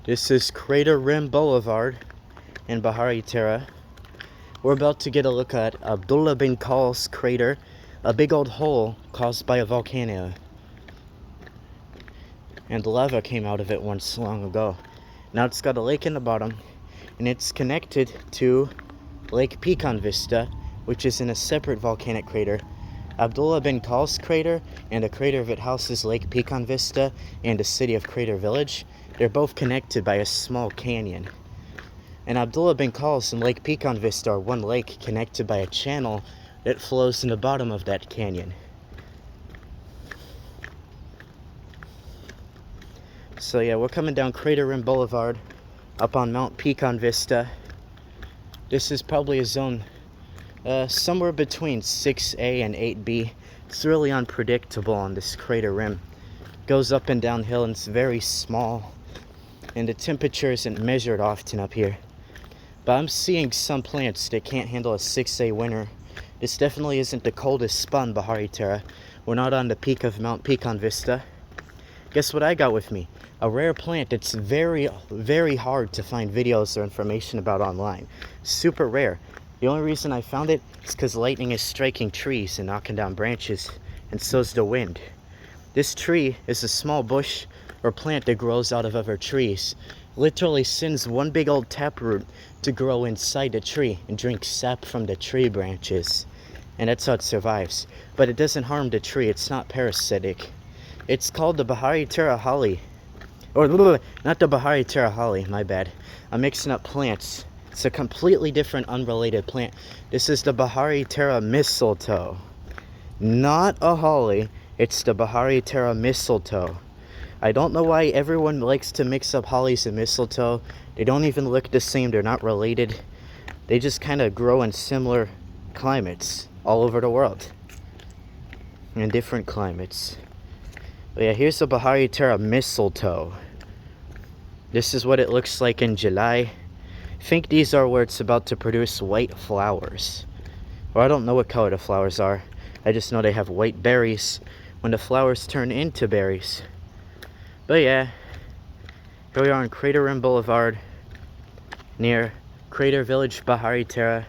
This is Crater Rim Boulevard in Bahariterra. We're about to get a look at Abdullah bin Khal's crater, a big old hole caused by a volcano. And lava came out of it once long ago. Now it's got a lake in the bottom, and it's connected to Lake Pecan Vista, which is in a separate volcanic crater. Abdullah bin Khal's crater and a crater that houses Lake Pecan Vista and the city of Crater Village, they're both connected by a small canyon. And Abdullah bin Khal's and Lake Pecan Vista are one lake connected by a channel that flows in the bottom of that canyon. So yeah, we're coming down Crater Rim Boulevard up on Mount Pecan Vista. This is probably a zone somewhere between 6A and 8B. It's really unpredictable on this crater rim. It goes up and downhill and it's very small. And the temperature isn't measured often up here. But I'm seeing some plants that can't handle a 6A winter. This definitely isn't the coldest spot in Bahariterra. We're not on the peak of Mount Pecan Vista. Guess what I got with me? A rare plant that's very, very hard to find videos or information about online. Super rare. The only reason I found it is because lightning is striking trees and knocking down branches, and so's the wind. This tree is a small bush or plant that grows out of other trees. Literally sends one big old taproot to grow inside the tree and drink sap from the tree branches. And that's how it survives. But it doesn't harm the tree, it's not parasitic. It's called the Bahariterra holly. Or, not the Bahariterra holly, my bad. I'm mixing up plants. It's a completely different, unrelated plant. This is the Bahariterra mistletoe. Not a holly, it's the Bahariterra mistletoe. I don't know why everyone likes to mix up hollies and mistletoe. They don't even look the same, they're not related. They just kind of grow in similar climates all over the world. In different climates. But yeah, here's the Bahariterra mistletoe. This is what it looks like in July. I think these are where it's about to produce white flowers. Or I don't know what color the flowers are. I just know they have white berries when the flowers turn into berries. But yeah, here we are on Crater Rim Boulevard near Crater Village, Bahariterra.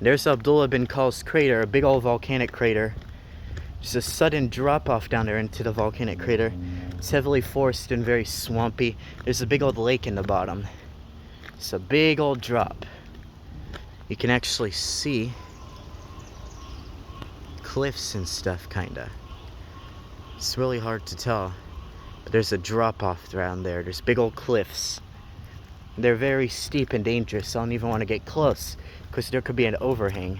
There's Abdullah bin Khal's crater, a big old volcanic crater. There's a sudden drop off down there into the volcanic crater. It's heavily forested and very swampy. There's a big old lake in the bottom. It's a big old drop. You can actually see cliffs and stuff, kinda. It's really hard to tell. But there's a drop off around there. There's big old cliffs. They're very steep and dangerous. I don't even want to get close because there could be an overhang.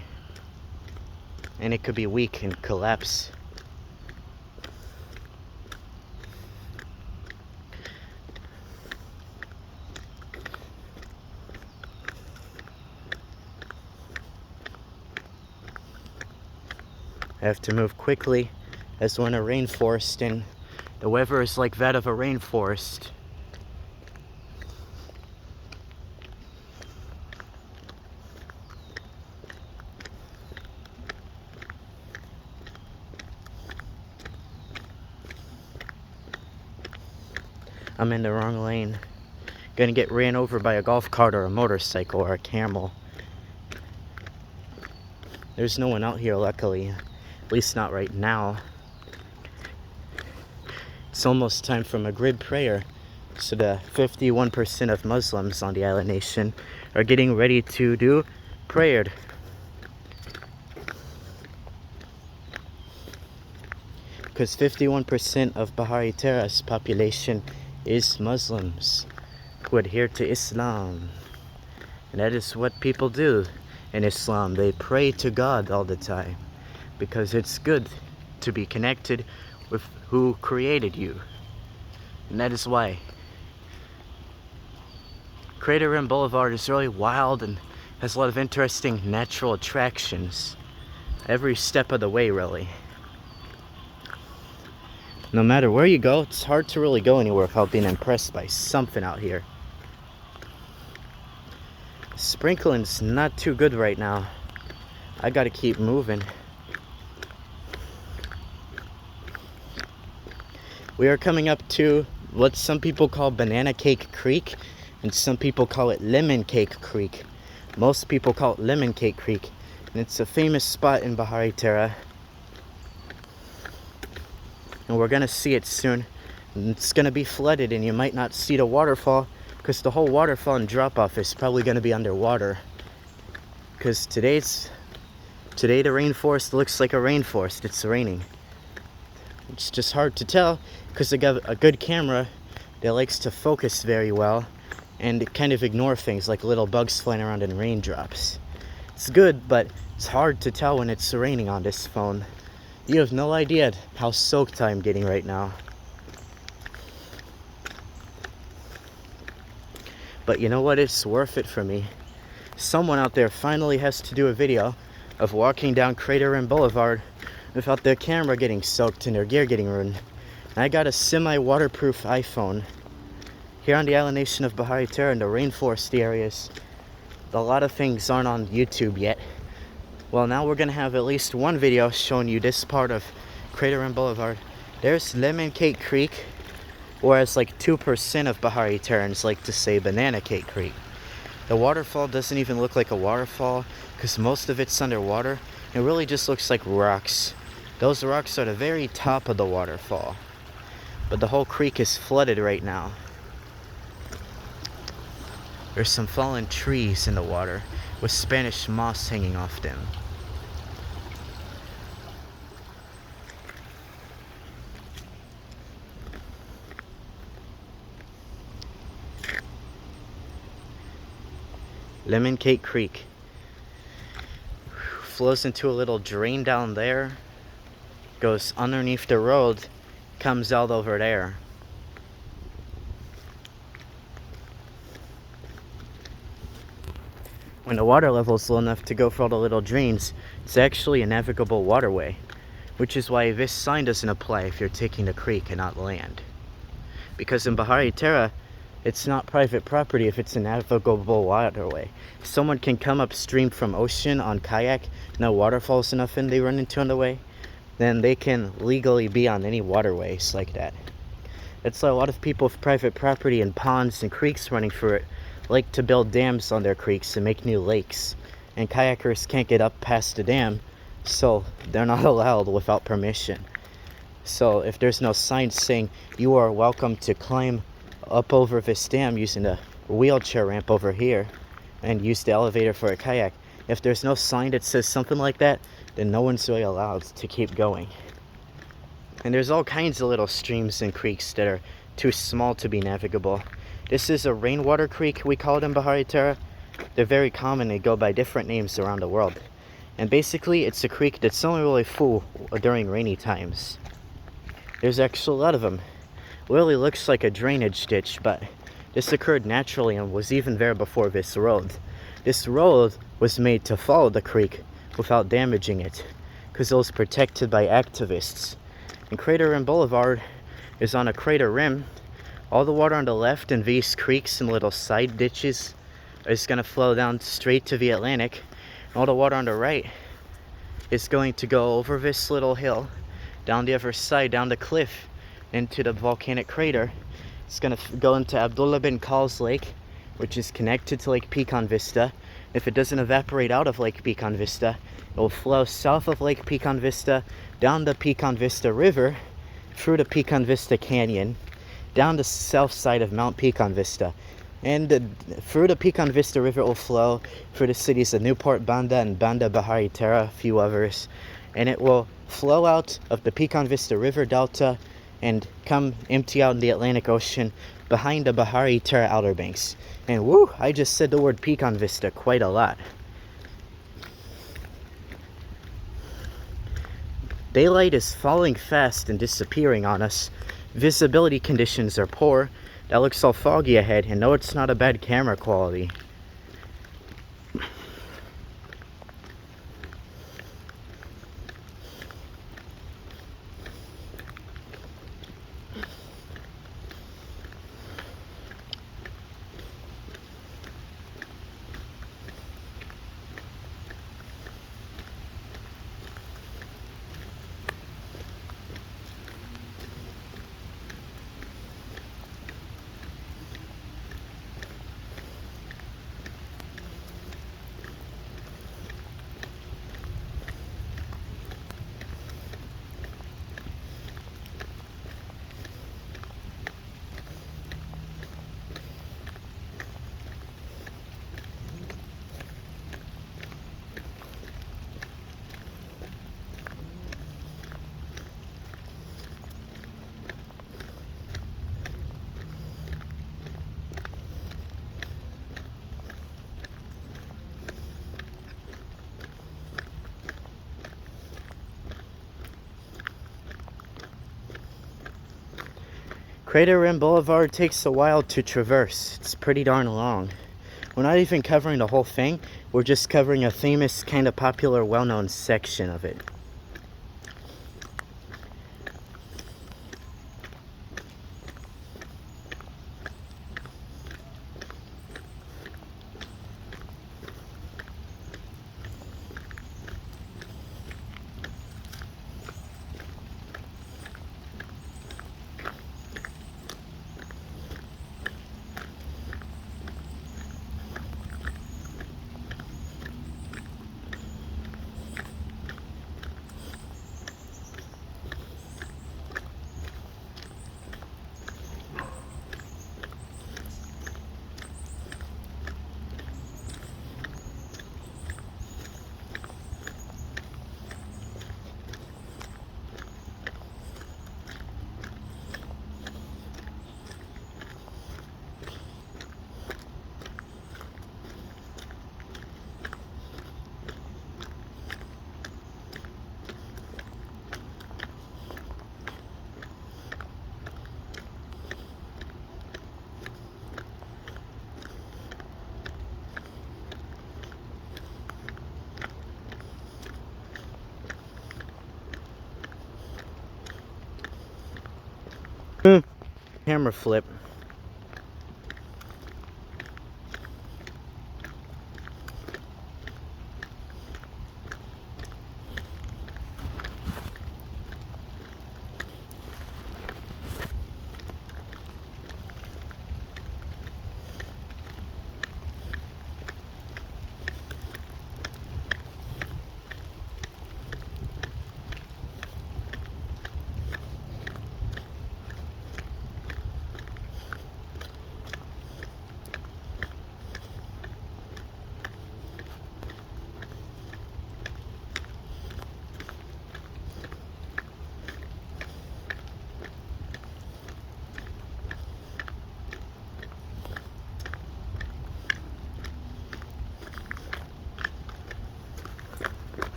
And it could be weak and collapse. I have to move quickly as we're in a rainforest and the weather is like that of a rainforest. I'm in the wrong lane. Gonna get ran over by a golf cart or a motorcycle or a camel. There's no one out here, luckily. At least not right now. It's almost time for Maghrib prayer. So the 51% of Muslims on the island nation are getting ready to do prayer. Because 51% of Bahariterra's population is Muslims who adhere to Islam. And that is what people do in Islam. They pray to God all the time because it's good to be connected with who created you. And that is why Crater Rim Boulevard is really wild and has a lot of interesting natural attractions every step of the way, really. No matter where you go, it's hard to really go anywhere without being impressed by something out here. Sprinkling's not too good right now. I gotta keep moving. We are coming up to what some people call Banana Cake Creek, and some people call it Lemon Cake Creek. Most people call it Lemon Cake Creek, and it's a famous spot in Bahariterra. And we're gonna see it soon. And it's gonna be flooded, and you might not see the waterfall because the whole waterfall and drop-off is probably gonna be underwater. Because today the rainforest looks like a rainforest. It's raining. It's just hard to tell because I got a good camera that likes to focus very well and kind of ignore things like little bugs flying around in raindrops. It's good, but it's hard to tell when it's raining on this phone. You have no idea how soaked I'm getting right now. But you know what? It's worth it for me. Someone out there finally has to do a video of walking down Crater Rim Boulevard without their camera getting soaked and their gear getting ruined. And I got a semi-waterproof iPhone. Here on the island nation of Bahariterra in the rainforest areas, a lot of things aren't on YouTube yet. Well, now we're gonna have at least one video showing you this part of Crater Rim Boulevard. There's Lemon Cake Creek, whereas like 2% of Bahariterrans like to say Banana Cake Creek. The waterfall doesn't even look like a waterfall because most of it's underwater. It really just looks like rocks. Those rocks are the very top of the waterfall. But the whole creek is flooded right now. There's some fallen trees in the water with Spanish moss hanging off them. Lemon Cake Creek flows into a little drain down there, goes underneath the road, comes out over there. When the water level is low enough to go for all the little drains, it's actually a navigable waterway, which is why this sign doesn't apply if you're taking the creek and not land. Because in Bahariterra, it's not private property if it's a navigable waterway. Someone can come upstream from ocean on kayak, no waterfalls enough and they run into on the way, then they can legally be on any waterways like that. That's why a lot of people with private property and ponds and creeks running through it like to build dams on their creeks and make new lakes. And kayakers can't get up past the dam, so they're not allowed without permission. So if there's no sign saying you are welcome to climb up over this dam using the wheelchair ramp over here and use the elevator for a kayak, if there's no sign that says something like that, then no one's really allowed to keep going. And there's all kinds of little streams and creeks that are too small to be navigable. This is a rainwater creek, we call it in Bahariterra. They're very common, they go by different names around the world. And basically it's a creek that's only really full during rainy times. There's actually a lot of them. Really looks like a drainage ditch, but this occurred naturally and was even there before this road. This road was made to follow the creek without damaging it, because it was protected by activists. And Crater Rim Boulevard is on a crater rim. All the water on the left and these creeks and little side ditches is going to flow down straight to the Atlantic. And all the water on the right is going to go over this little hill, down the other side, down the cliff, into the volcanic crater. It's going to go into Abdullah bin Khal's lake, which is connected to Lake Pecan Vista. If it doesn't evaporate out of Lake Pecan Vista, it will flow south of Lake Pecan Vista, down the Pecan Vista River, through the Pecan Vista Canyon, down the south side of Mount Pecan Vista. And through the Pecan Vista River it will flow through the cities of Newport Banda and Banda Bahariterra, a few others. And it will flow out of the Pecan Vista River Delta and come empty out in the Atlantic Ocean behind the Bahariterra Outer Banks. And woo, I just said the word Pecan Vista quite a lot. Daylight is falling fast and disappearing on us. Visibility conditions are poor. That looks all foggy ahead, and no, it's not a bad camera quality. Crater Rim Boulevard takes a while to traverse. It's pretty darn long. We're not even covering the whole thing. We're just covering a famous, kind of popular, well-known section of it. Camera flip.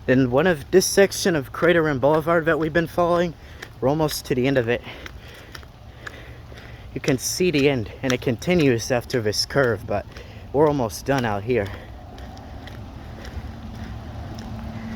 Then this section of Crater Rim Boulevard that we've been following, we're almost to the end of it. You can see the end, and it continues after this curve, but we're almost done out here.